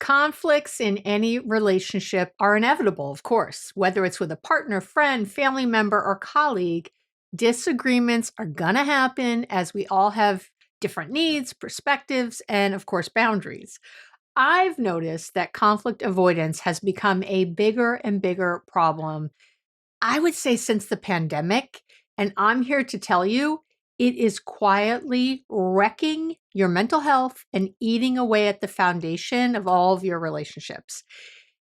Conflicts in any relationship are inevitable, of course, whether it's with a partner, friend, family member, or colleague. Disagreements are going to happen as we all have different needs, perspectives, and of course, boundaries. I've noticed that conflict avoidance has become a bigger and bigger problem, I would say, since the pandemic. And I'm here to tell you, it is quietly wrecking your mental health and eating away at the foundation of all of your relationships.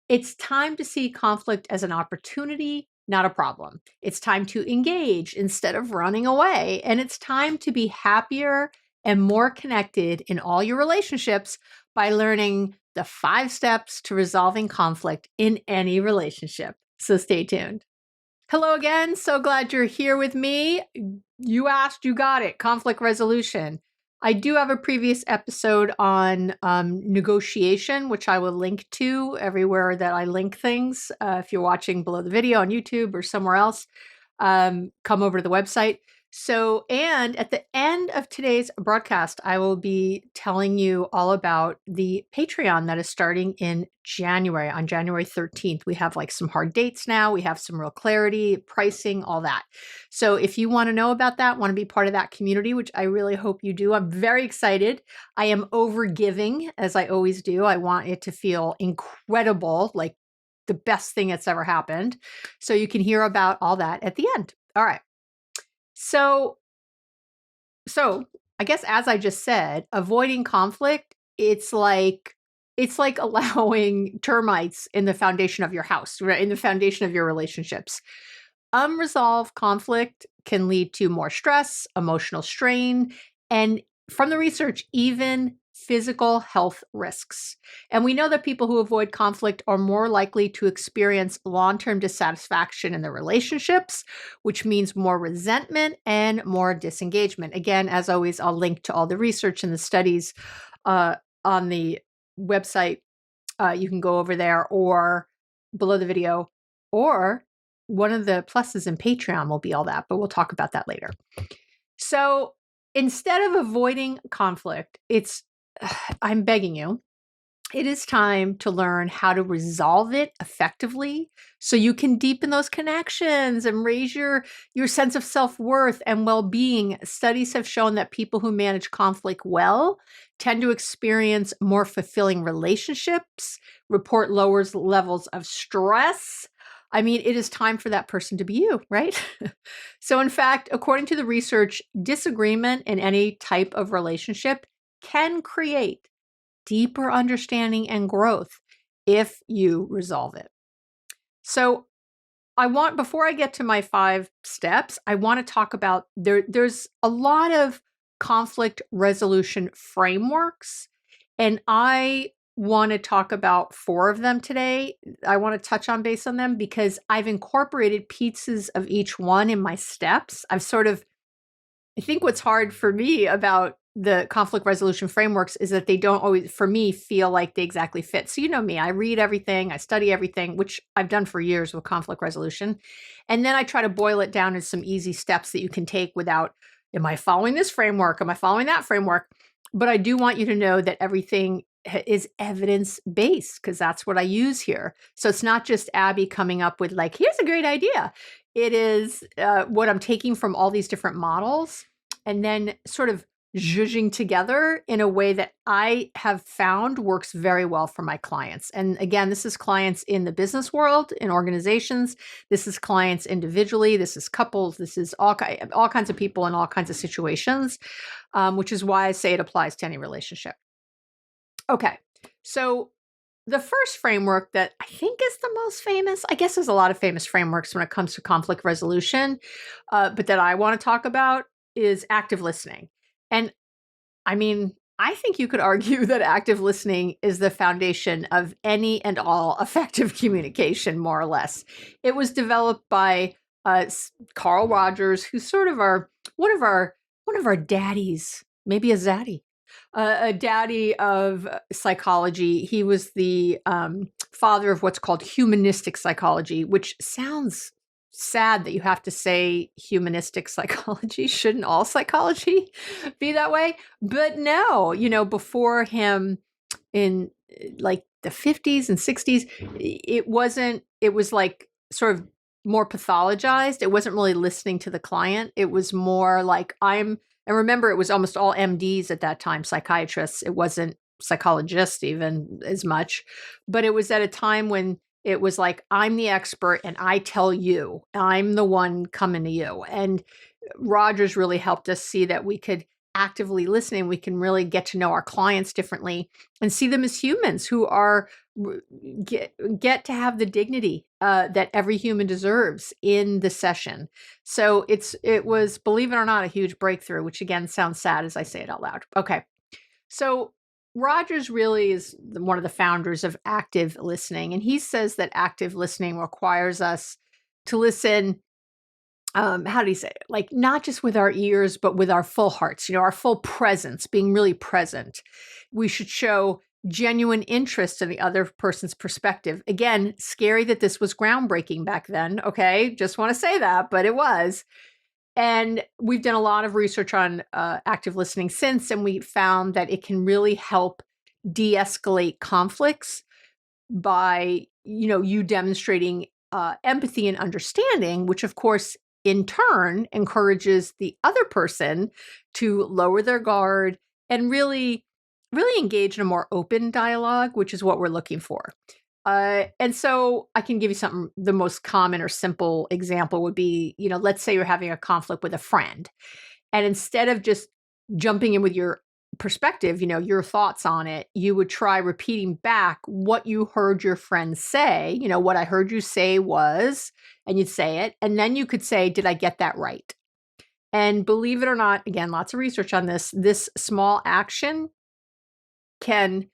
It's time to see conflict as an opportunity, not a problem. It's time to engage instead of running away. And it's time to be happier and more connected in all your relationships by learning the 5 steps to resolving conflict in any relationship. So stay tuned. Hello again. So glad you're here with me. You asked, you got it. Conflict resolution. I do have a previous episode on negotiation, which I will link to everywhere that I link things. If you're watching below the video on YouTube or somewhere else, come over to the website. And at the end of today's broadcast, I will be telling you all about the Patreon that is starting in January, on January 13th. We have like some hard dates now. We have some real clarity, pricing, all that. So if you want to know about that, want to be part of that community, which I really hope you do, I'm very excited. I am over giving, as I always do. I want it to feel incredible, like the best thing that's ever happened. So you can hear about all that at the end. All right. So I guess, as I just said, avoiding conflict, it's like allowing termites in the foundation of your house, right? In the foundation of your relationships. Unresolved conflict can lead to more stress, emotional strain, and from the research, even physical health risks. And we know that people who avoid conflict are more likely to experience long-term dissatisfaction in their relationships, which means more resentment and more disengagement. Again, as always, I'll link to all the research and the studies on the website. You can go over there or below the video, or one of the pluses in Patreon will be all that, but we'll talk about that later. So instead of avoiding conflict, I'm begging you, it is time to learn how to resolve it effectively so you can deepen those connections and raise your sense of self-worth and well-being. Studies have shown that people who manage conflict well tend to experience more fulfilling relationships, report lower levels of stress. I mean, it is time for that person to be you, right? So in fact, according to the research, disagreement in any type of relationship can create deeper understanding and growth if you resolve it. So before I get to my 5 steps, I want to talk about, there's a lot of conflict resolution frameworks, and I want to talk about 4 of them today. I want to touch on base on them because I've incorporated pieces of each one in my steps. I think what's hard for me about the conflict resolution frameworks is that they don't always, for me, feel like they exactly fit. So you know me, I read everything, I study everything, which I've done for years with conflict resolution. And then I try to boil it down into some easy steps that you can take without, am I following this framework? Am I following that framework? But I do want you to know that everything is evidence-based, because that's what I use here. So it's not just Abby coming up with like, here's a great idea. It is what I'm taking from all these different models and then sort of zhuzhing together in a way that I have found works very well for my clients. And again, this is clients in the business world, in organizations. This is clients individually. This is couples. This is all kinds of people in all kinds of situations, which is why I say it applies to any relationship. Okay, so the first framework that I think is the most famous, I guess there's a lot of famous frameworks when it comes to conflict resolution, but that I want to talk about is active listening. And I mean, I think you could argue that active listening is the foundation of any and all effective communication, more or less. It was developed by Carl Rogers, who's sort of one of our daddies, maybe a zaddy. A daddy of psychology. He was the father of what's called humanistic psychology, which sounds sad that you have to say humanistic psychology. Shouldn't all psychology be that way? But no, before him, in like the 50s and 60s, it was like sort of more pathologized. It wasn't really listening to the client. It was more like and remember, it was almost all MDs at that time, psychiatrists. It wasn't psychologists even as much, but it was at a time when it was like, I'm the expert and I tell you, I'm the one coming to you. And Rogers really helped us see that we could actively listen and we can really get to know our clients differently and see them as humans who are get to have the dignity that every human deserves in the session. So it was, believe it or not, a huge breakthrough, which again sounds sad as I say it out loud. Okay. So Rogers really is one of the founders of active listening, and he says that active listening requires us to listen, how do you say it? Like, not just with our ears, but with our full hearts, our full presence, being really present. We should show genuine interest in the other person's perspective. Again, scary that this was groundbreaking back then. Okay. Just want to say that, but it was. And we've done a lot of research on active listening since, and we found that it can really help de-escalate conflicts by, you demonstrating empathy and understanding, which of course in turn encourages the other person to lower their guard and really engage in a more open dialogue, which is what we're looking for. And so I can give you something, the most common or simple example would be, let's say you're having a conflict with a friend, and instead of just jumping in with your perspective, your thoughts on it, you would try repeating back what you heard your friend say. What I heard you say was, and you'd say it, and then you could say, did I get that right? And believe it or not, again, lots of research on this small action can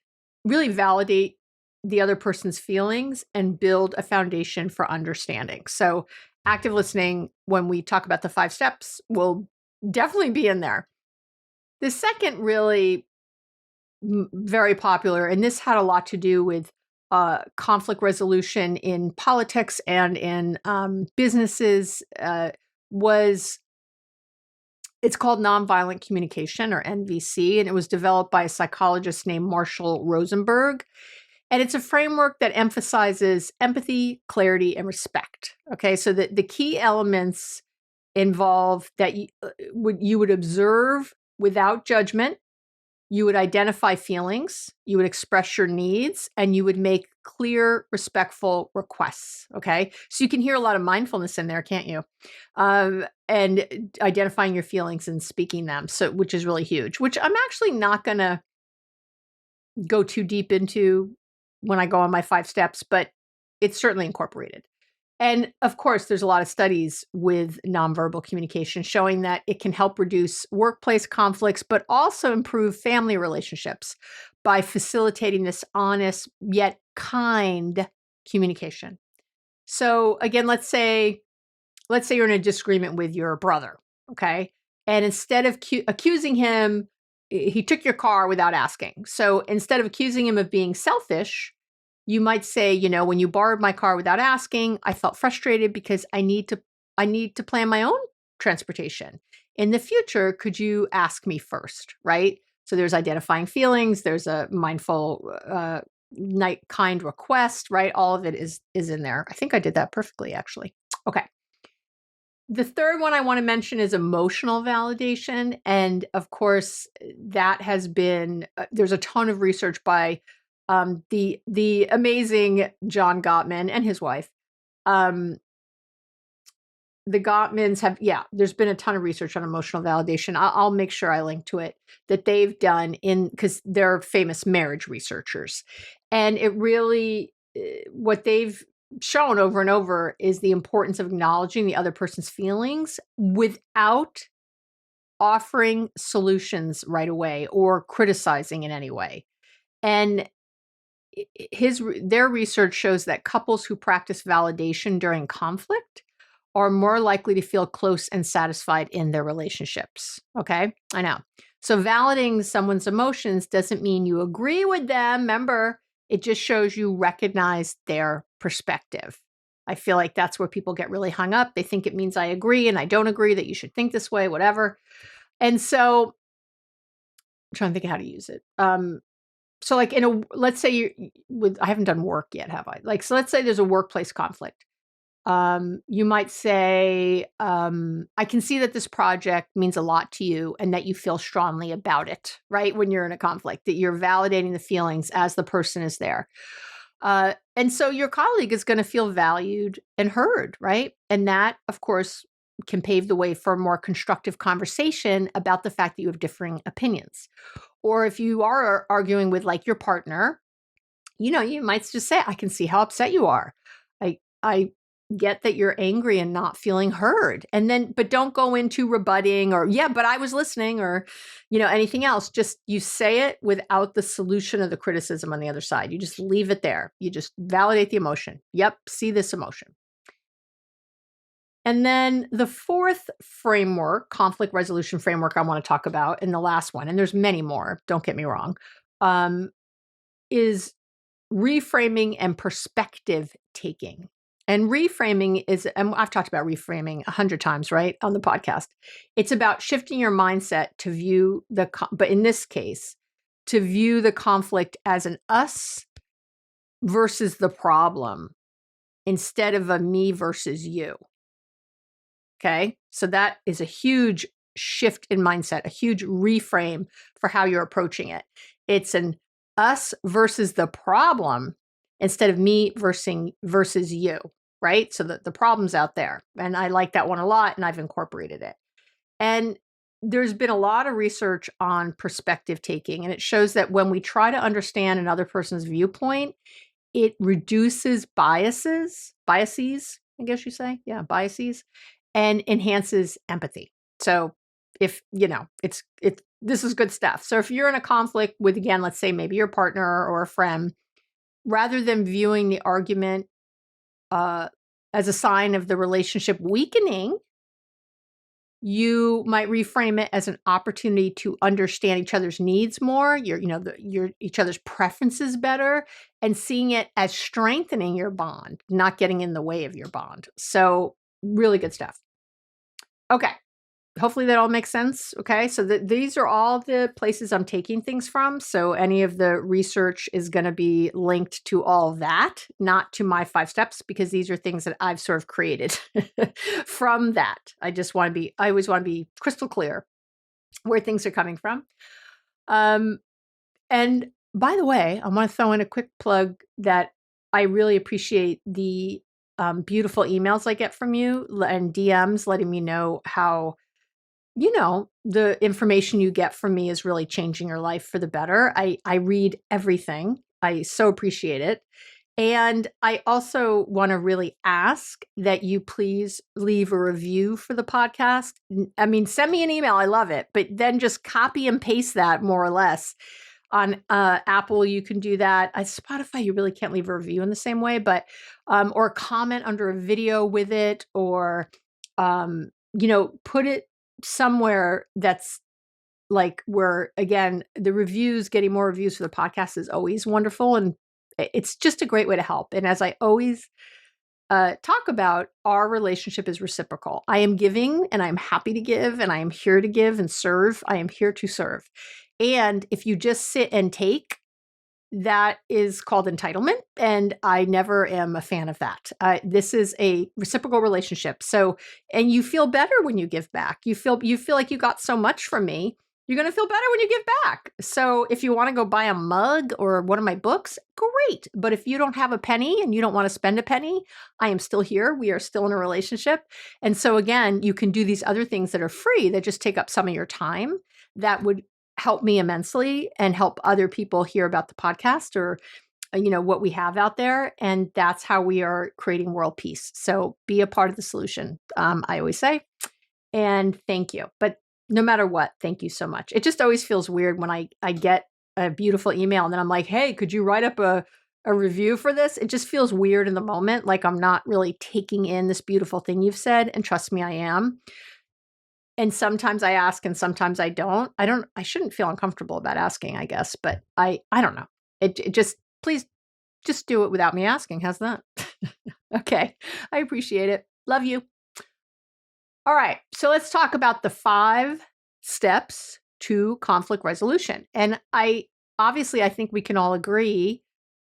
really validate the other person's feelings and build a foundation for understanding. So active listening, when we talk about the 5 steps, will definitely be in there. The second really very popular, and this had a lot to do with conflict resolution in politics and in businesses, it's called Nonviolent Communication, or NVC, and it was developed by a psychologist named Marshall Rosenberg. And it's a framework that emphasizes empathy, clarity, and respect. Okay, so the key elements involve that you would observe without judgment, you would identify feelings, you would express your needs, and you would make clear, respectful requests. Okay, so you can hear a lot of mindfulness in there, can't you? And identifying your feelings and speaking them, so which is really huge. Which I'm actually not going to go too deep into when I go on my 5 steps, but it's certainly incorporated. And of course, there's a lot of studies with nonverbal communication showing that it can help reduce workplace conflicts, but also improve family relationships by facilitating this honest yet kind communication. So again, let's say you're in a disagreement with your brother, okay? And instead of accusing him, he took your car without asking. So instead of accusing him of being selfish, you might say, when you borrowed my car without asking, I felt frustrated because I need to plan my own transportation. In the future, could you ask me first, right? So there's identifying feelings, there's a mindful, kind request, right? All of it is in there. I think I did that perfectly, actually. Okay. The third one I want to mention is emotional validation. And of course, that has been, there's a ton of research by the amazing John Gottman and his wife. The Gottmans have, there's been a ton of research on emotional validation. I'll make sure I link to it, that they've done because they're famous marriage researchers. And it really, what they've shown over and over is the importance of acknowledging the other person's feelings without offering solutions right away or criticizing in any way. And their research shows that couples who practice validation during conflict are more likely to feel close and satisfied in their relationships. Okay, I know. So validating someone's emotions doesn't mean you agree with them. Remember, it just shows you recognize their perspective. I feel like that's where people get really hung up. They think it means I agree and I don't agree, that you should think this way, whatever. And so I'm trying to think of how to use it. So like let's say I haven't done work yet, have I? Like, so let's say there's a workplace conflict. You might say, I can see that this project means a lot to you and that you feel strongly about it, right? When you're in a conflict, that you're validating the feelings as the person is there. And so your colleague is going to feel valued and heard, right? And that, of course, can pave the way for a more constructive conversation about the fact that you have differing opinions. Or if you are arguing with like your partner, you might just say, I can see how upset you are. I get that you're angry and not feeling heard. And then, but don't go into rebutting or, yeah, but I was listening or, anything else. Just you say it without the solution of the criticism on the other side. You just leave it there. You just validate the emotion. Yep, see this emotion. And then the fourth framework, conflict resolution framework I want to talk about, and the last one, and there's many more, don't get me wrong, is reframing and perspective-taking. And reframing and I've talked about reframing 100 times, right, on the podcast. It's about shifting your mindset to view but in this case, to view the conflict as an us versus the problem instead of a me versus you. Okay. So that is a huge shift in mindset, a huge reframe for how you're approaching it. It's an us versus the problem instead of me versus you, right? So the problem's out there. And I like that one a lot and I've incorporated it. And there's been a lot of research on perspective taking, and it shows that when we try to understand another person's viewpoint, it reduces biases, I guess you say, yeah, biases, and enhances empathy. So if, this is good stuff. So if you're in a conflict with, again, let's say maybe your partner or a friend, rather than viewing the argument as a sign of the relationship weakening, you might reframe it as an opportunity to understand each other's needs more, each other's preferences better, and seeing it as strengthening your bond, not getting in the way of your bond. So really good stuff. Okay. Hopefully that all makes sense. Okay. So these are all the places I'm taking things from. So any of the research is going to be linked to all that, not to my 5 steps, because these are things that I've sort of created from that. I always want to be crystal clear where things are coming from. And by the way, I want to throw in a quick plug that I really appreciate the beautiful emails I get from you and DMs letting me know how the information you get from me is really changing your life for the better. I read everything. I so appreciate it. And I also want to really ask that you please leave a review for the podcast. I mean, send me an email. I love it. But then just copy and paste that more or less. On Apple, you can do that. On Spotify, you really can't leave a review in the same way, but or comment under a video with it, or put it somewhere that's like where, again, getting more reviews for the podcast is always wonderful. And it's just a great way to help. And as I always talk about, our relationship is reciprocal. I am giving and I'm happy to give, and I am here to give and serve. I am here to serve. And if you just sit and take, that is called entitlement. And I never am a fan of that. This is a reciprocal relationship. So, and you feel better when you give back. You feel like you got so much from me. You're going to feel better when you give back. So if you want to go buy a mug or one of my books, great. But if you don't have a penny and you don't want to spend a penny, I am still here. We are still in a relationship. And so again, you can do these other things that are free that just take up some of your time that would help me immensely and help other people hear about the podcast or, what we have out there. And that's how we are creating world peace. So be a part of the solution, I always say. And thank you. But no matter what, thank you so much. It just always feels weird when I get a beautiful email and then I'm like, hey, could you write up a review for this? It just feels weird in the moment. Like I'm not really taking in this beautiful thing you've said. And trust me, I am. And sometimes I ask and sometimes I don't. I shouldn't feel uncomfortable about asking, I guess, but I don't know. It just, please just do it without me asking. How's that? Okay. I appreciate it. Love you. All right. So let's talk about the 5 steps to conflict resolution. And I obviously, I think we can all agree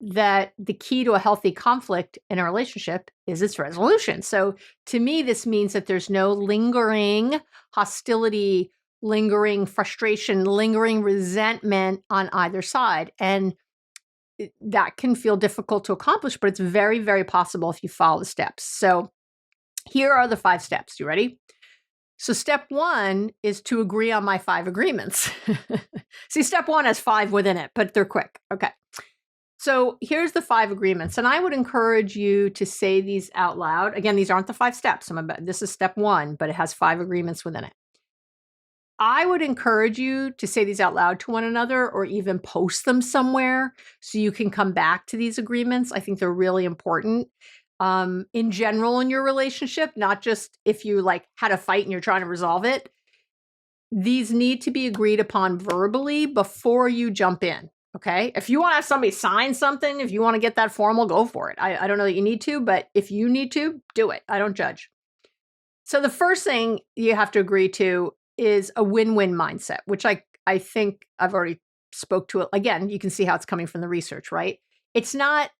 that the key to a healthy conflict in a relationship is its resolution. So to me, this means that there's no lingering hostility, lingering frustration, lingering resentment on either side. And that can feel difficult to accomplish, but it's very, very possible if you follow the steps. So here are the 5 steps. You ready? So step 1 is to agree on my 5 agreements. See, step 1 has 5 within it, but they're quick. Okay. So here's the 5 agreements. And I would encourage you to say these out loud. Again, these aren't the 5 steps. This is step 1, but it has 5 agreements within it. I would encourage you to say these out loud to one another or even post them somewhere so you can come back to these agreements. I think they're really important. In general in your relationship, not just if you like had a fight and you're trying to resolve it. These need to be agreed upon verbally before you jump in. Okay. If you want to have somebody sign something, if you want to get that formal, go for it. I don't know that you need to, but if you need to, do it. I don't judge. So the first thing you have to agree to is a win-win mindset, which I think I've already spoke to it. Again, you can see how it's coming from the research, right? It's not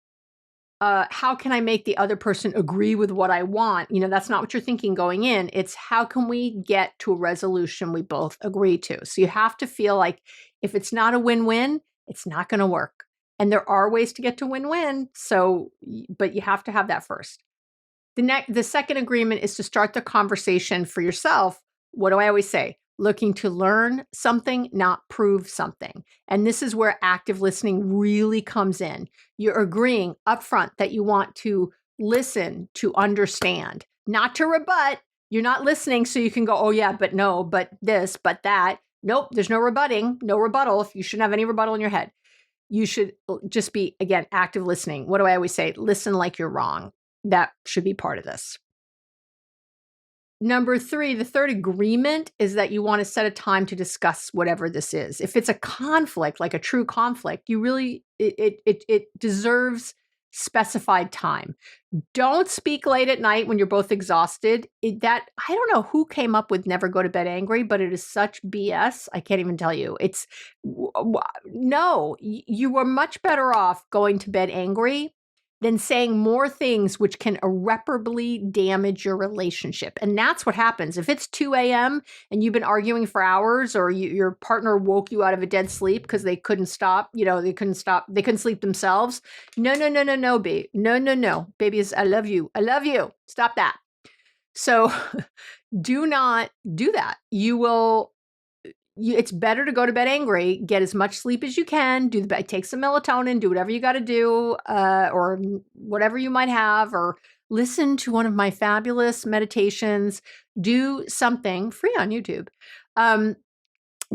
how can I make the other person agree with what I want? That's not what you're thinking going in. It's how can we get to a resolution we both agree to? So you have to feel like if it's not a win-win, it's not going to work. And there are ways to get to win-win. But you have to have that first. The second agreement is to start the conversation for yourself. What do I always say? Looking to learn something, not prove something. And this is where active listening really comes in. You're agreeing upfront that you want to listen to understand, not to rebut. You're not listening so you can go, oh yeah, but no, but this, but that. Nope, there's no rebutting, no rebuttal. You shouldn't have any rebuttal in your head. You should just be, again, active listening. What do I always say? Listen like you're wrong. That should be part of this. Number 3, the third agreement is that you want to set a time to discuss whatever this is. If it's a conflict, like a true conflict, it deserves specified time. Don't speak late at night when you're both exhausted. I don't know who came up with never go to bed angry, but it is such BS. I can't even tell you. No, you were much better off going to bed angry than saying more things which can irreparably damage your relationship. And that's what happens. If it's 2 a.m. and you've been arguing for hours, or your partner woke you out of a dead sleep because they couldn't stop, they couldn't sleep themselves. No, babe. No. Baby, I love you. I love you. Stop that. So do not do that. It's better to go to bed angry, get as much sleep as you can, take some melatonin, do whatever you got to do, or whatever you might have, or listen to one of my fabulous meditations, do something free on YouTube.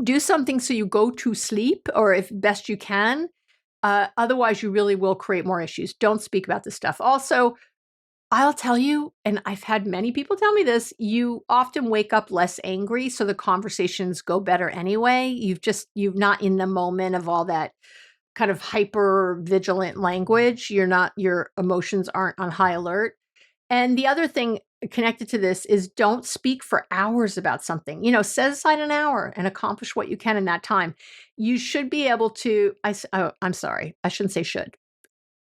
Do something so you go to sleep, or if best you can. Otherwise, you really will create more issues. Don't speak about this stuff. Also, I'll tell you, and I've had many people tell me this, you often wake up less angry, so the conversations go better anyway. You're not in the moment of all that kind of hyper vigilant language. Your emotions aren't on high alert. And the other thing connected to this is don't speak for hours about something. Set aside an hour and accomplish what you can in that time. You should be able to, I'm sorry, I shouldn't say should.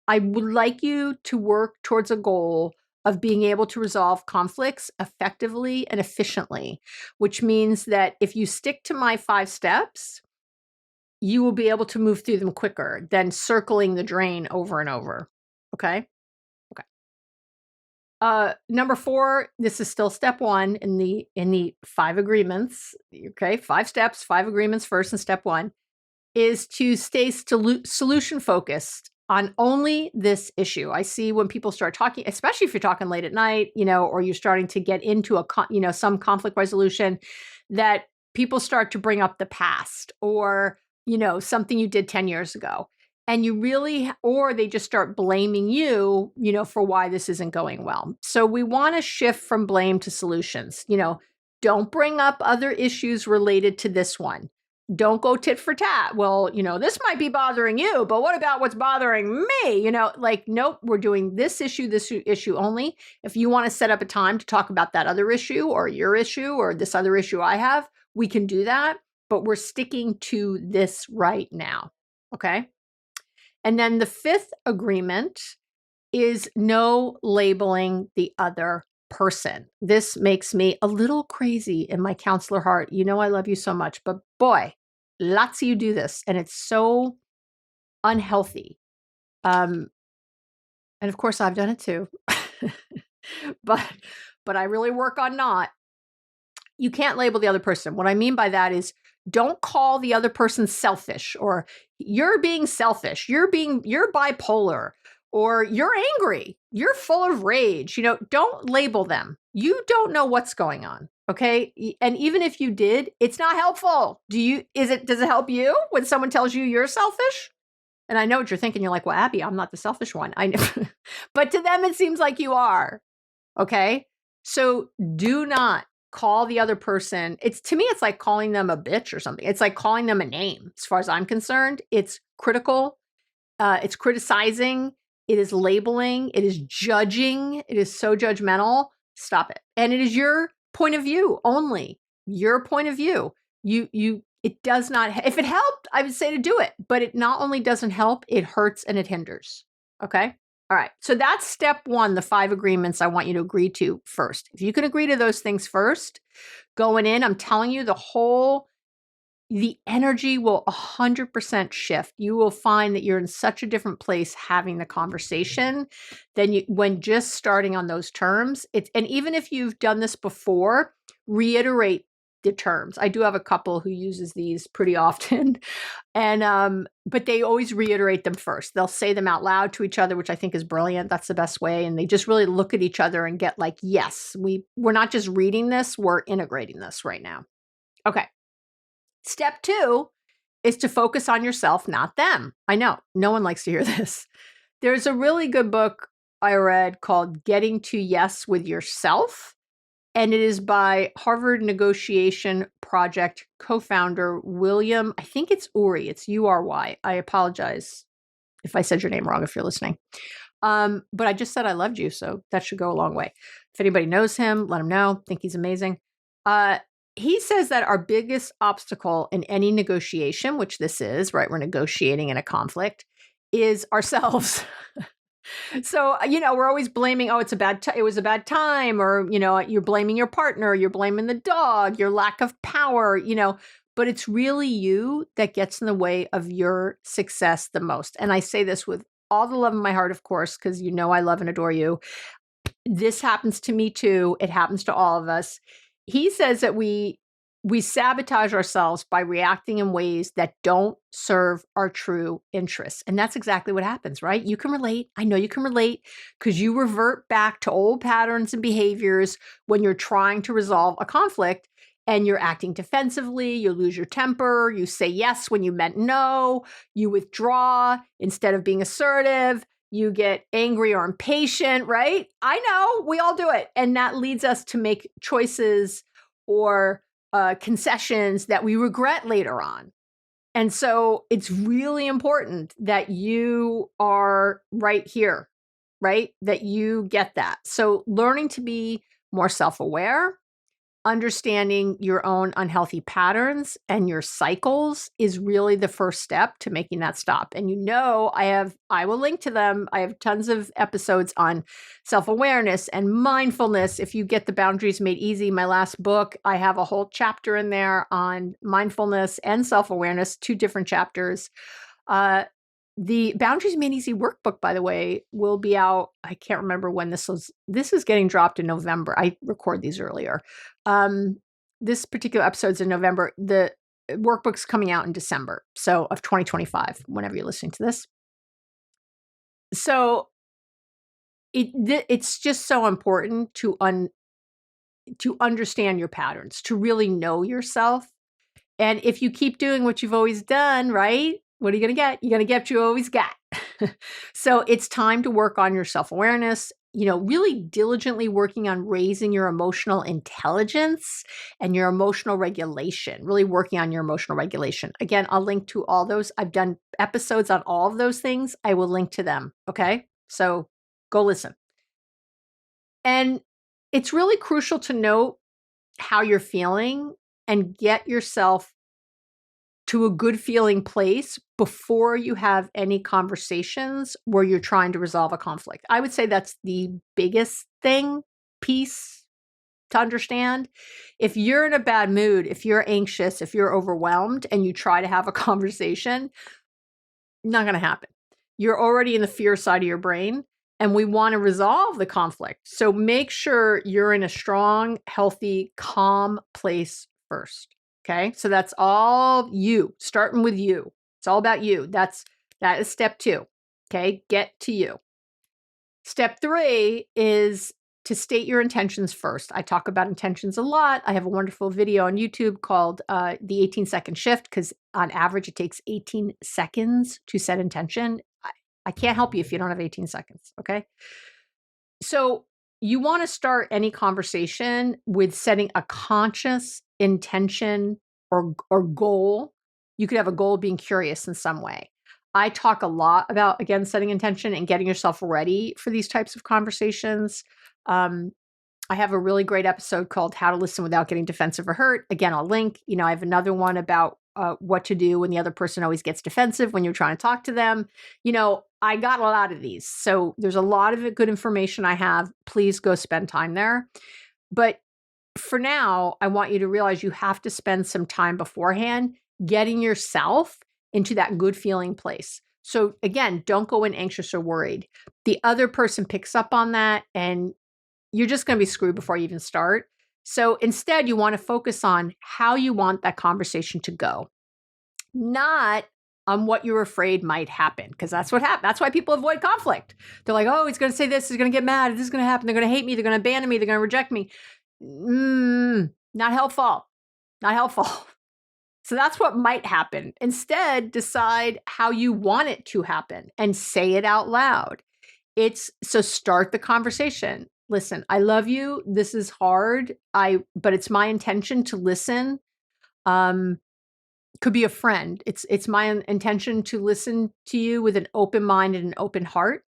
I would like you to work towards a goal of being able to resolve conflicts effectively and efficiently, which means that if you stick to my 5 steps, you will be able to move through them quicker than circling the drain over and over. Okay? Okay. Number 4, this is still step 1 in the 5 agreements. Okay? 5 steps, 5 agreements first in step 1 is to stay solution focused on only this issue. I see when people start talking, especially if you're talking late at night, or you're starting to get into some conflict resolution, that people start to bring up the past or, something you did 10 years ago. And or they just start blaming you, for why this isn't going well. So we want to shift from blame to solutions. Don't bring up other issues related to this one. Don't go tit for tat. Well, this might be bothering you, but what about what's bothering me? Nope, we're doing this issue only. If you want to set up a time to talk about that other issue or your issue or this other issue I have, we can do that, but we're sticking to this right now. Okay. And then the fifth agreement is no labeling the other person. This makes me a little crazy in my counselor heart. You know, I love you so much, but boy, lots of you do this, and it's so unhealthy. And of course, I've done it too. but but I really work on not. You can't label the other person. What I mean by that is don't call the other person selfish, or you're being selfish, you're bipolar, or you're angry, you're full of rage. You know, don't label them. You don't know what's going on. Okay? And even if you did, it's not helpful. Does it help you when someone tells you you're selfish? And I know what you're thinking. You're like, "Well, Abby, I'm not the selfish one." I know. But to them it seems like you are. Okay? So do not call the other person. To me, it's like calling them a bitch or something. It's like calling them a name. As far as I'm concerned, it's critical. It's criticizing. It is labeling. It is judging. It is so judgmental. Stop it. And it is your point of view only. Your point of view. It does not, if it helped, I would say to do it, but it not only doesn't help, it hurts and it hinders. Okay. All right. So that's step one, the 5 agreements I want you to agree to first. If you can agree to those things first, going in, I'm telling you, the energy will 100% shift. You will find that you're in such a different place having the conversation than when just starting on those terms. And even if you've done this before, reiterate the terms. I do have a couple who uses these pretty often. And but they always reiterate them first. They'll say them out loud to each other, which I think is brilliant. That's the best way. And they just really look at each other and get like, yes, we're not just reading this, we're integrating this right now. Okay. Step 2 is to focus on yourself, not them. I know, no one likes to hear this. There's a really good book I read called Getting to Yes with Yourself, and it is by Harvard Negotiation Project co-founder William, I think it's Uri, it's Ury. I apologize if I said your name wrong if you're listening. But I just said I loved you, so that should go a long way. If anybody knows him, let him know. I think he's amazing. He says that our biggest obstacle in any negotiation, which this is, right? We're negotiating in a conflict, is ourselves. So, we're always blaming, oh, it was a bad time, or, you're blaming your partner, you're blaming the dog, your lack of power, but it's really you that gets in the way of your success the most. And I say this with all the love in my heart, of course, because I love and adore you. This happens to me too. It happens to all of us. He says that we sabotage ourselves by reacting in ways that don't serve our true interests. And that's exactly what happens, right? You can relate. I know you can relate because you revert back to old patterns and behaviors when you're trying to resolve a conflict and you're acting defensively, you lose your temper, you say yes when you meant no, you withdraw instead of being assertive. You get angry or impatient, right? I know, we all do it. And that leads us to make choices or concessions that we regret later on. And so it's really important that you are right here, right? That you get that. So learning to be more self-aware, understanding your own unhealthy patterns and your cycles is really the first step to making that stop. And I will link to them. I have tons of episodes on self-awareness and mindfulness. If you get the Boundaries Made Easy, my last book, I have a whole chapter in there on mindfulness and self-awareness, 2 different chapters. The Boundaries Made Easy workbook, by the way, will be out. I can't remember when this is getting dropped in November. I record these earlier. This particular episode's in November. The workbook's coming out in December, so of 2025, whenever you're listening to this. So it's just so important to understand your patterns, to really know yourself. And if you keep doing what you've always done, right? What are you going to get? You're going to get what you always got. So it's time to work on your self-awareness, really diligently working on raising your emotional intelligence and your emotional regulation, really working on your emotional regulation. Again, I'll link to all those. I've done episodes on all of those things. I will link to them. Okay. So go listen. And it's really crucial to note how you're feeling and get yourself to a good feeling place before you have any conversations where you're trying to resolve a conflict. I would say that's the biggest piece to understand. If you're in a bad mood, if you're anxious, if you're overwhelmed and you try to have a conversation, not going to happen. You're already in the fear side of your brain, and we want to resolve the conflict. So make sure you're in a strong, healthy, calm place first. Okay. So that's all you, starting with you. It's all about you. That is step 2. Okay. Get to you. Step 3 is to state your intentions first. I talk about intentions a lot. I have a wonderful video on YouTube called the 18-second shift, because on average, it takes 18 seconds to set intention. I can't help you if you don't have 18 seconds. Okay. So you want to start any conversation with setting a conscious intention or goal. You could have a goal of being curious in some way. I talk a lot about, again, setting intention and getting yourself ready for these types of conversations. I have a really great episode called How to Listen Without Getting Defensive or Hurt. Again, I'll link. I have another one about what to do when the other person always gets defensive when you're trying to talk to them. I got a lot of these. So there's a lot of good information I have. Please go spend time there. But for now, I want you to realize you have to spend some time beforehand getting yourself into that good feeling place. So again, don't go in anxious or worried. The other person picks up on that, and you're just going to be screwed before you even start. So instead, you want to focus on how you want that conversation to go, not on what you're afraid might happen, because that's what happens. That's why people avoid conflict. They're like, oh, he's going to say this, he's going to get mad, this is going to happen, they're going to hate me, they're going to abandon me, they're going to reject me. Not helpful. Not helpful. So that's what might happen. Instead, decide how you want it to happen and say it out loud. So start the conversation. Listen, I love you. This is hard. But it's my intention to listen. Could be a friend. It's my intention to listen to you with an open mind and an open heart.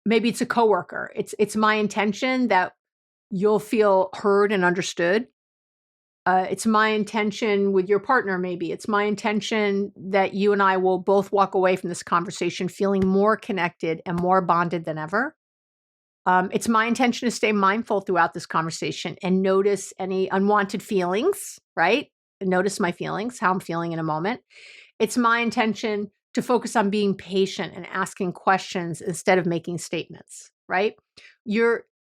Maybe it's a coworker. It's my intention that you'll feel heard and understood. It's my intention with your partner, maybe. It's my intention that you and I will both walk away from this conversation feeling more connected and more bonded than ever. It's my intention to stay mindful throughout this conversation and notice any unwanted feelings, right? And notice my feelings, how I'm feeling in a moment. It's my intention to focus on being patient and asking questions instead of making statements, right?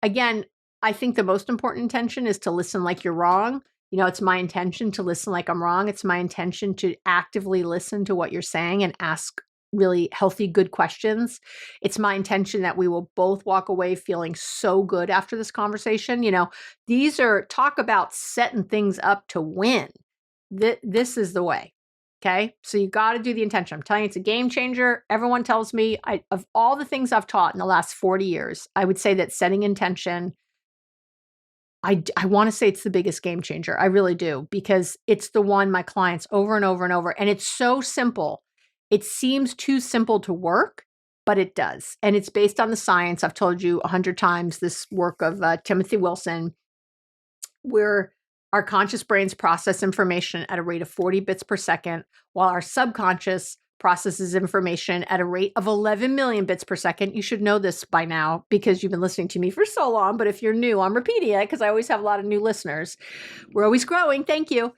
Again, I think the most important intention is to listen like you're wrong. It's my intention to listen like I'm wrong. It's my intention to actively listen to what you're saying and ask really healthy, good questions. It's my intention that we will both walk away feeling so good after this conversation. These are talk about setting things up to win. This is the way. Okay. So you got to do the intention. I'm telling you, it's a game changer. Everyone tells me of all the things I've taught in the last 40 years, I would say that setting intention, I want to say it's the biggest game changer. I really do, because it's the one my clients over and over and over. And it's so simple. It seems too simple to work, but it does. And it's based on the science. I've told you 100 times this work of Timothy Wilson, where our conscious brains process information at a rate of 40 bits per second, while our subconscious processes information at a rate of 11 million bits per second. You should know this by now because you've been listening to me for so long. But if you're new, I'm repeating it because I always have a lot of new listeners. We're always growing. Thank you.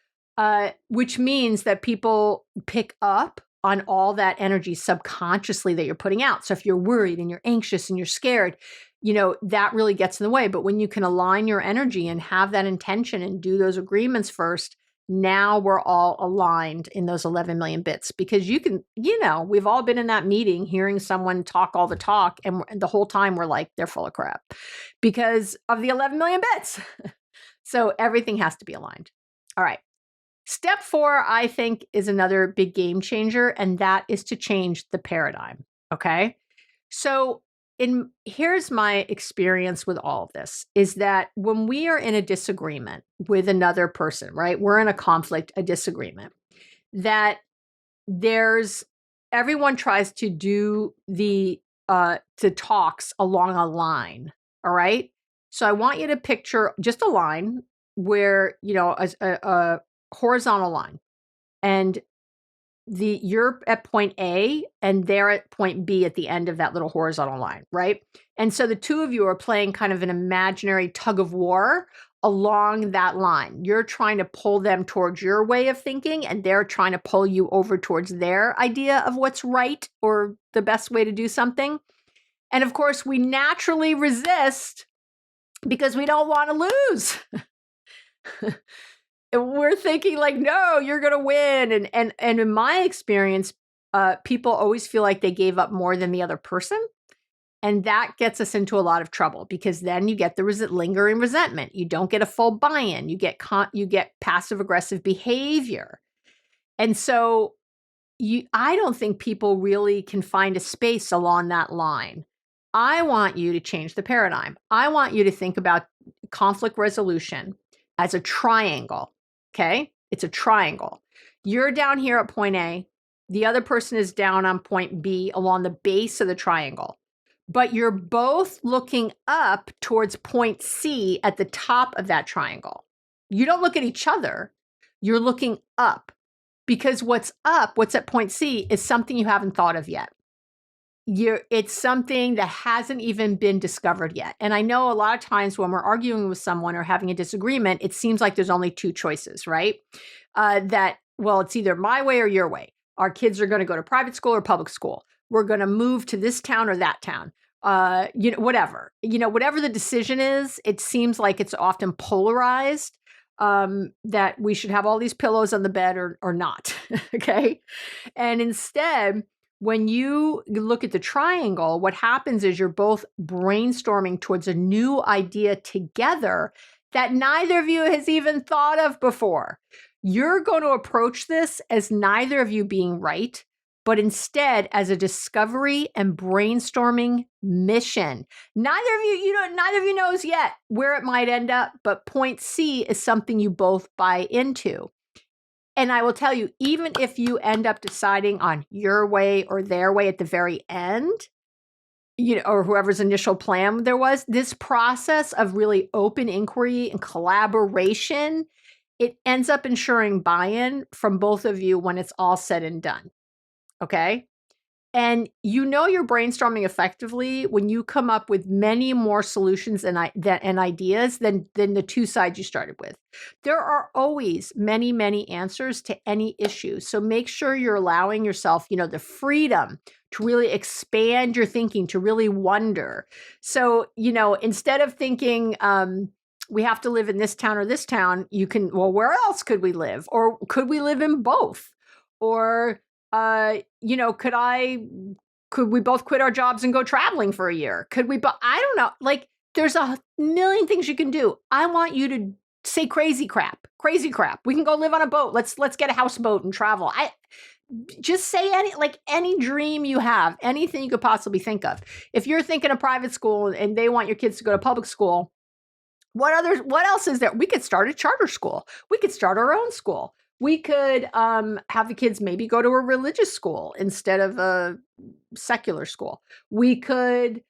Which means that people pick up on all that energy subconsciously that you're putting out. So if you're worried and you're anxious and you're scared, that really gets in the way. But when you can align your energy and have that intention and do those agreements first, now we're all aligned in those 11 million bits, because you can, we've all been in that meeting hearing someone talk all the talk. And the whole time we're like, they're full of crap because of the 11 million bits. So everything has to be aligned. All right. Step 4, I think, is another big game changer, and that is to change the paradigm. Okay. So here's my experience with all of this is that when we are in a disagreement with another person, right? We're in a conflict, a disagreement, that everyone tries to do the talks along a line. All right. So I want you to picture just a line where, horizontal line, and you're at point A and they're at point B at the end of that little horizontal line, right? And so the two of you are playing kind of an imaginary tug of war along that line. You're trying to pull them towards your way of thinking, and they're trying to pull you over towards their idea of what's right or the best way to do something. And of course, we naturally resist because we don't want to lose. We're thinking like, no, you're going to win. And in my experience, people always feel like they gave up more than the other person. And that gets us into a lot of trouble, because then you get the lingering resentment. You don't get a full buy-in. You get passive aggressive behavior. And so I don't think people really can find a space along that line. I want you to change the paradigm. I want you to think about conflict resolution as a triangle. Okay? It's a triangle. You're down here at point A. The other person is down on point B along the base of the triangle. But you're both looking up towards point C at the top of that triangle. You don't look at each other. You're looking up, because what's at point C is something you haven't thought of yet. It's something that hasn't even been discovered yet. And I know a lot of times when we're arguing with someone or having a disagreement, it seems like there's only two choices, right? It's either my way or your way. Our kids are going to go to private school or public school. We're going to move to this town or that town. Whatever the decision is, it seems like it's often polarized, that we should have all these pillows on the bed or not. Okay. And instead, when you look at the triangle, what happens is you're both brainstorming towards a new idea together that neither of you has even thought of before. You're going to approach this as neither of you being right, but instead as a discovery and brainstorming mission. Neither of you knows yet where it might end up, but point C is something you both buy into. And I will tell you, even if you end up deciding on your way or their way at the very end, or whoever's initial plan there was, this process of really open inquiry and collaboration, it ends up ensuring buy-in from both of you when it's all said and done. Okay? And you're brainstorming effectively when you come up with many more solutions and ideas than the two sides you started with. There are always many, many answers to any issue. So make sure you're allowing yourself, the freedom to really expand your thinking, to really wonder. So, instead of thinking, we have to live in this town or this town, you can, where else could we live? Or could we live in both? Or could we both quit our jobs and go traveling for a year? Could we, I don't know. Like, there's a million things you can do. I want you to say crazy crap. We can go live on a boat. Let's get a houseboat and travel. Just say any dream you have, anything you could possibly think of. If you're thinking of private school and they want your kids to go to public school, what else is there? We could start a charter school. We could start our own school. We could have the kids maybe go to a religious school instead of a secular school. We could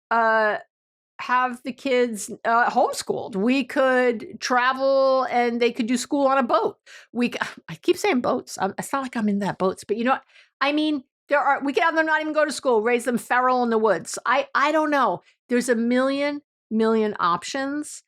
have the kids homeschooled. We could travel and they could do school on a boat. I keep saying boats. It's not like I'm in that boats, but you know what? I mean, we could have them not even go to school, raise them feral in the woods. I don't know. There's a million options,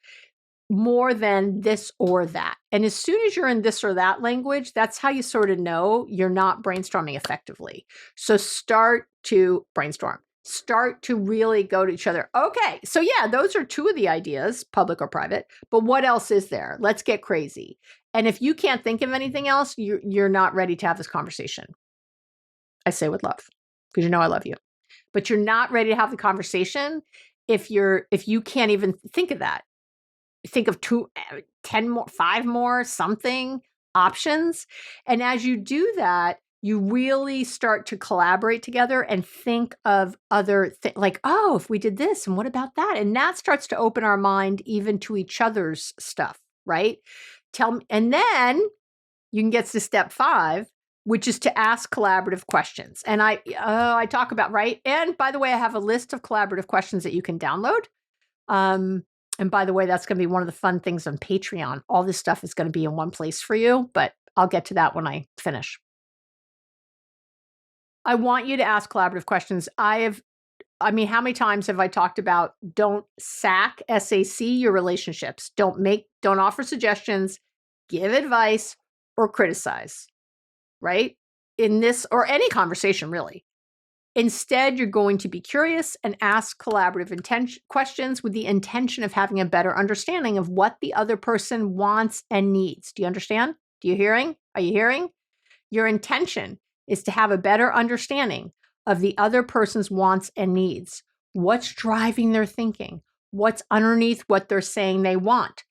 more than this or that. And as soon as you're in this or that language, that's how you sort of know you're not brainstorming effectively. So start to brainstorm. Start to really go to each other. Okay, so yeah, those are two of the ideas, public or private, but what else is there? Let's get crazy. And if you can't think of anything else, you're not ready to have this conversation. I say with love, because I love you. But you're not ready to have the conversation if you can't even think of that. Think of 10 more, 5 more, something, options. And as you do that, you really start to collaborate together and think of other things like, oh, if we did this and what about that? And that starts to open our mind even to each other's stuff, right? And then you can get to step 5, which is to ask collaborative questions. And I talk about, right? And by the way, I have a list of collaborative questions that you can download. And And by the way, that's going to be one of the fun things on Patreon. All this stuff is going to be in one place for you, but I'll get to that when I finish. I want you to ask collaborative questions. How many times have I talked about don't SAC your relationships? Don't offer suggestions, give advice, or criticize, right? In this or any conversation, really. Instead, you're going to be curious and ask collaborative questions with the intention of having a better understanding of what the other person wants and needs. Do you understand? Are you hearing? Your intention is to have a better understanding of the other person's wants and needs. What's driving their thinking? What's underneath what they're saying they want?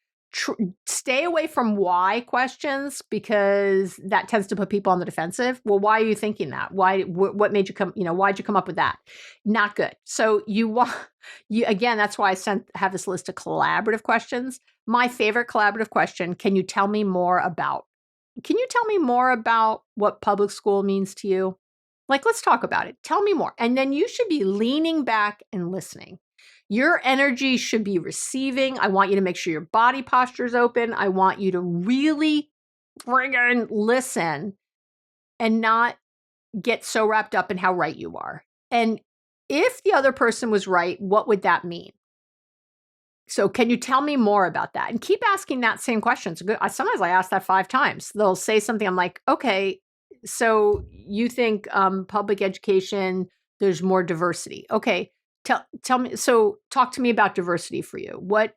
Stay away from why questions, because that tends to put people on the defensive. Well, why are you thinking that? What made you come, why'd you come up with that? Not good. So again, that's why I have this list of collaborative questions. My favorite collaborative question, can you tell me more about what public school means to you? Like, let's talk about it. Tell me more. And then you should be leaning back and listening. Your energy should be receiving. I want you to make sure your body posture is open. I want you to really friggin' listen and not get so wrapped up in how right you are. And if the other person was right, what would that mean? So can you tell me more about that? And keep asking that same question. Sometimes I ask that 5 times. They'll say something. I'm like, okay, so you think public education, there's more diversity. Okay, tell me. So talk to me about diversity for you. What?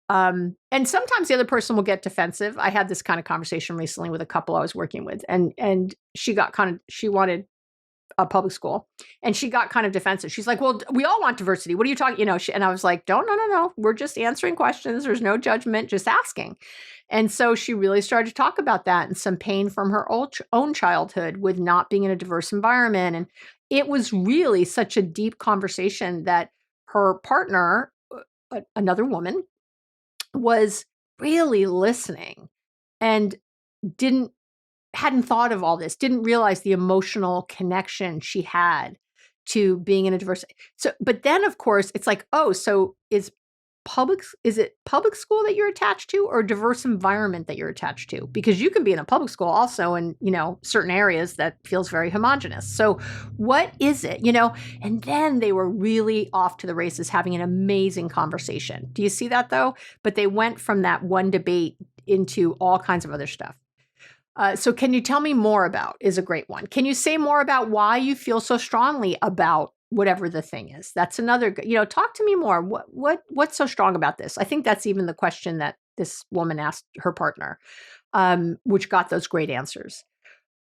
And sometimes the other person will get defensive. I had this kind of conversation recently with a couple I was working with, and she wanted a public school, and she got kind of defensive. She's like, well, we all want diversity. What are you talking, and I was like, no. We're just answering questions. There's no judgment, just asking. And so she really started to talk about that and some pain from her own childhood with not being in a diverse environment. And it was really such a deep conversation that her partner, another woman, was really listening and hadn't thought of all this, didn't realize the emotional connection she had to being in a diverse. So, but then of course it's like, oh, so is it public school that you're attached to, or diverse environment that you're attached to? Because you can be in a public school also in, certain areas that feels very homogenous. So what is it, and then they were really off to the races, having an amazing conversation. Do you see that though? But they went from that one debate into all kinds of other stuff. So can you tell me more about is a great one. Can you say more about why you feel so strongly about whatever the thing is? That's another, talk to me more. What's so strong about this? I think that's even the question that this woman asked her partner, which got those great answers.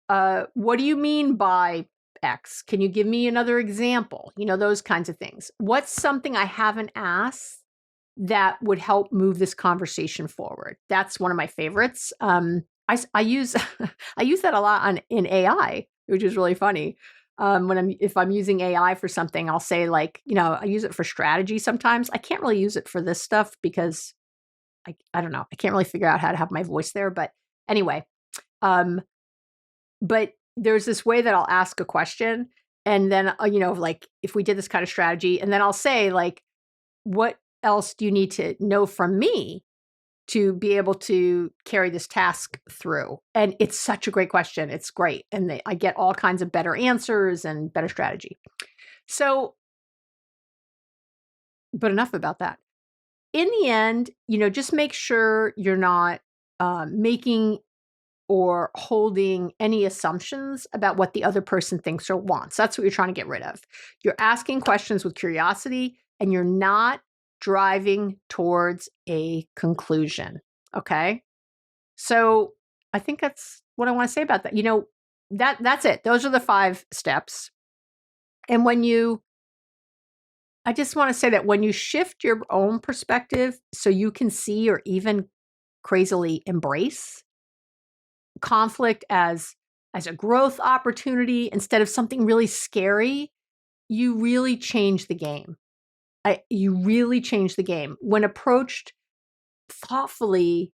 What do you mean by X? Can you give me another example? Those kinds of things. What's something I haven't asked that would help move this conversation forward? That's one of my favorites. I use I use that a lot in AI, which is really funny. If I'm using AI for something, I'll say I use it for strategy sometimes. I can't really use it for this stuff because I don't know. I can't really figure out how to have my voice there. But anyway, but there's this way that I'll ask a question, and then if we did this kind of strategy, and then I'll say what else do you need to know from me to be able to carry this task through? And it's such a great question. It's great. And I get all kinds of better answers and better strategy. So, but enough about that. In the end, just make sure you're not making or holding any assumptions about what the other person thinks or wants. That's what you're trying to get rid of. You're asking questions with curiosity, and you're not driving towards a conclusion. Okay. So I think that's what I want to say about that. That's it. Those are the 5 steps. And I just want to say that when you shift your own perspective so you can see or even crazily embrace conflict as a growth opportunity instead of something really scary, you really change the game. You really change the game. When approached thoughtfully,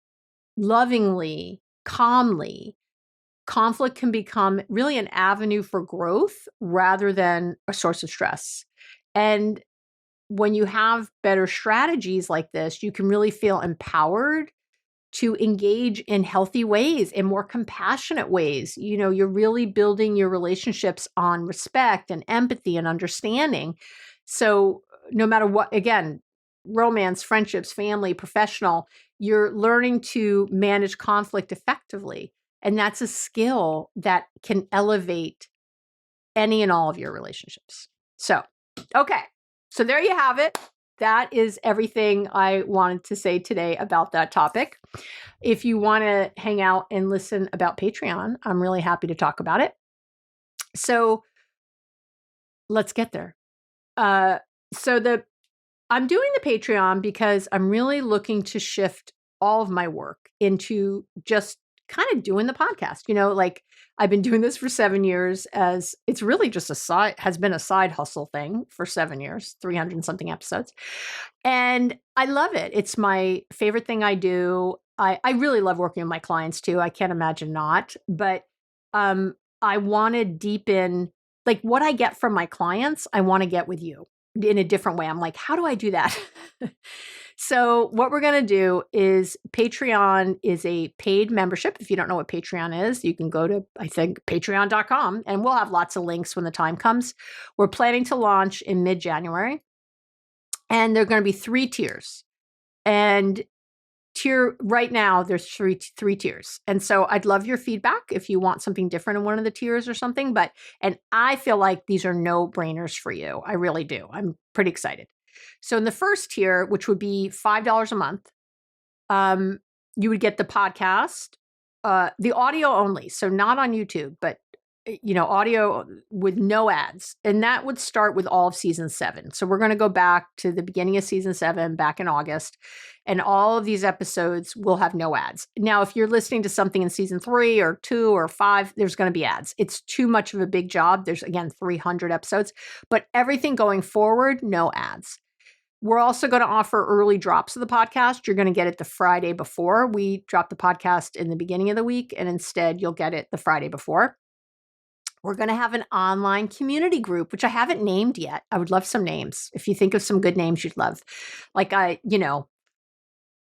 lovingly, calmly, conflict can become really an avenue for growth rather than a source of stress. And when you have better strategies like this, you can really feel empowered to engage in healthy ways, in more compassionate ways. You know, you're really building your relationships on respect and empathy and understanding. So no matter what, again, romance, friendships, family, professional, you're learning to manage conflict effectively. And that's a skill that can elevate any and all of your relationships. So, okay. So there you have it. That is everything I wanted to say today about that topic. If you want to hang out and listen about Patreon, I'm really happy to talk about it. So let's get there. I'm doing the Patreon because I'm really looking to shift all of my work into just kind of doing the podcast. You know, like I've been doing this for 7 years, as it's really just has been a side hustle thing for 7 years, 300 and something episodes. And I love it. It's my favorite thing I do. I really love working with my clients too. I can't imagine not, but I want to deepen like what I get from my clients, I want to get with you in a different way. I'm like, how do I do that? So what we're going to do is Patreon is a paid membership. If you don't know what Patreon is, you can go to, I think, patreon.com, and we'll have lots of links when the time comes. We're planning to launch in mid-January, and there are going to be 3 tiers. And right now there's three tiers. And so I'd love your feedback if you want something different in one of the tiers or something, and I feel like these are no brainers for you. I really do. I'm pretty excited. So in the first tier, which would be $5 a month, you would get the podcast, the audio only. So not on YouTube, but audio with no ads. And that would start with all of season 7. So we're going to go back to the beginning of season 7 back in August. And all of these episodes will have no ads. Now, if you're listening to something in season 3 or 2 or 5, there's going to be ads. It's too much of a big job. There's, again, 300 episodes. But everything going forward, no ads. We're also going to offer early drops of the podcast. You're going to get it the Friday before. We drop the podcast in the beginning of the week, and instead you'll get it the Friday before. We're going to have an online community group, which I haven't named yet. I would love some names. If you think of some good names you'd love. Like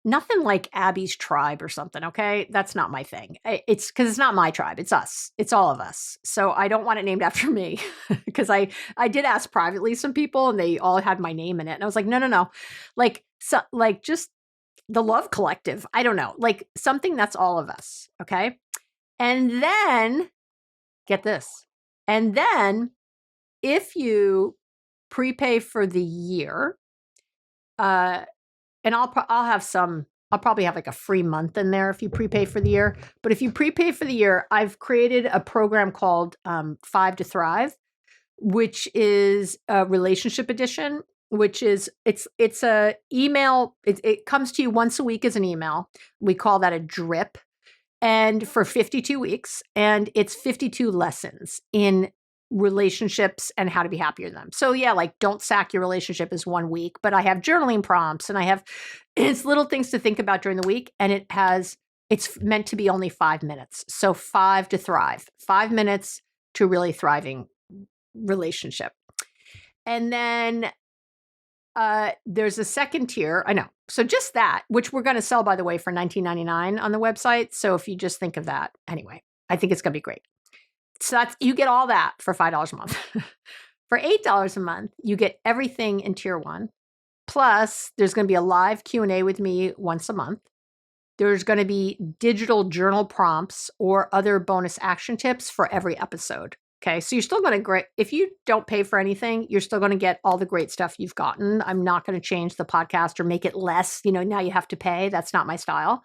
nothing like Abby's tribe or something, okay? That's not my thing. It's because it's not my tribe. It's us. It's all of us. So I don't want it named after me because I did ask privately some people and they all had my name in it. And I was like, no. Like just the Love Collective. I don't know. Like something that's all of us, okay? And then, get this. And then if you prepay for the year, and I'll probably have like a free month in there if you prepay for the year. But if you prepay for the year, I've created a program called 5 to Thrive, which is a relationship edition, which is it's a email. It comes to you once a week as an email. We call that a drip. And for 52 weeks, and it's 52 lessons in relationships and how to be happier in them. So yeah, like don't sack your relationship is 1 week, but I have journaling prompts and it's little things to think about during the week. And it's meant to be only 5 minutes. So 5 to Thrive, 5 minutes to really thriving relationship. And then there's a second tier. I know. So just that, which we're going to sell, by the way, for $19.99 on the website. So if you just think of that, anyway, I think it's going to be great. So you get all that for $5 a month. For $8 a month, you get everything in tier 1. Plus, there's going to be a live Q&A with me once a month. There's going to be digital journal prompts or other bonus action tips for every episode. Okay, so you're still going to if you don't pay for anything, you're still going to get all the great stuff you've gotten. I'm not going to change the podcast or make it less, now you have to pay. That's not my style,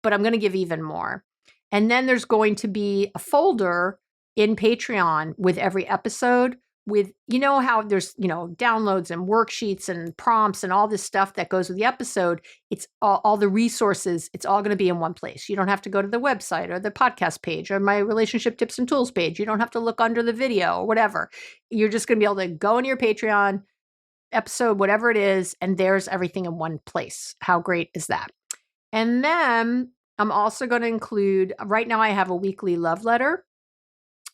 but I'm going to give even more. And then there's going to be a folder in Patreon with every episode with, how there's, downloads and worksheets and prompts and all this stuff that goes with the episode. It's all the resources. It's all going to be in one place. You don't have to go to the website or the podcast page or my relationship tips and tools page. You don't have to look under the video or whatever. You're just going to be able to go into your Patreon episode, whatever it is, and there's everything in one place. How great is that? And then I'm also going to include, right now I have a weekly love letter,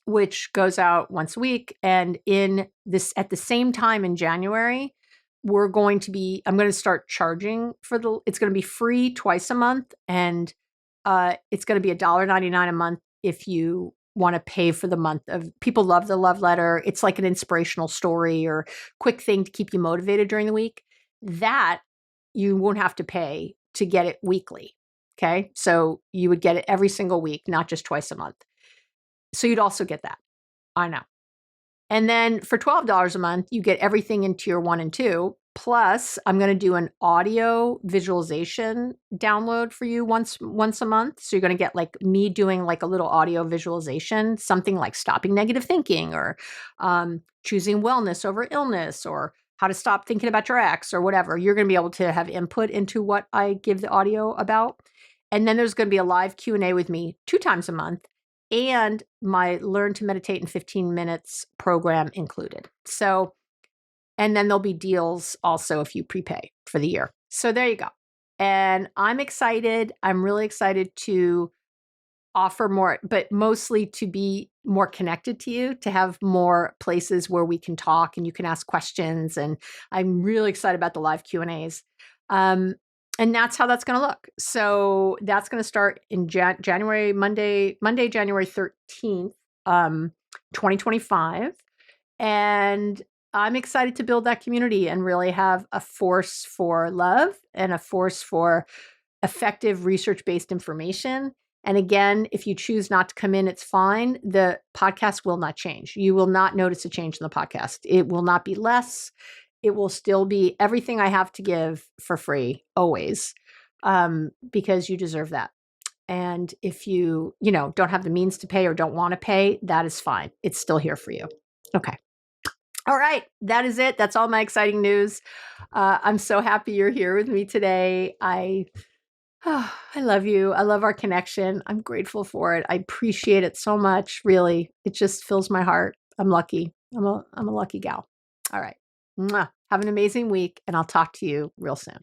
which goes out once a week. And at the same time in January, I'm going to start charging it's going to be free twice a month, and it's going to be $1.99 a month if you want to pay for the month of. People love the love letter. It's like an inspirational story or quick thing to keep you motivated during the week. That you won't have to pay to get it weekly. Okay. So you would get it every single week, not just twice a month. So you'd also get that. I know. And then for $12 a month, you get everything in tier 1 and 2. Plus, I'm going to do an audio visualization download for you once a month. So you're going to get like me doing like a little audio visualization, something like stopping negative thinking, or choosing wellness over illness, or how to stop thinking about your ex, or whatever. You're going to be able to have input into what I give the audio about. And then there's going to be a live Q&A with me 2 times a month, and my Learn to Meditate in 15 Minutes program included. So, and then there'll be deals also if you prepay for the year. So there you go. And I'm excited. I'm really excited to offer more, but mostly to be more connected to you, to have more places where we can talk and you can ask questions. And I'm really excited about the live Q&As. And that's how that's going to look. So that's going to start in Monday, January 13th, 2025. And I'm excited to build that community and really have a force for love and a force for effective research-based information. And again, if you choose not to come in, it's fine. The podcast will not change. You will not notice a change in the podcast. It will not be less. It will still be everything I have to give for free, always, because you deserve that. And if you don't have the means to pay or don't want to pay, that is fine. It's still here for you. Okay. All right. That is it. That's all my exciting news. I'm so happy you're here with me today. I love you. I love our connection. I'm grateful for it. I appreciate it so much. Really, it just fills my heart. I'm lucky. I'm a lucky gal. All right. Mwah. Have an amazing week, and I'll talk to you real soon.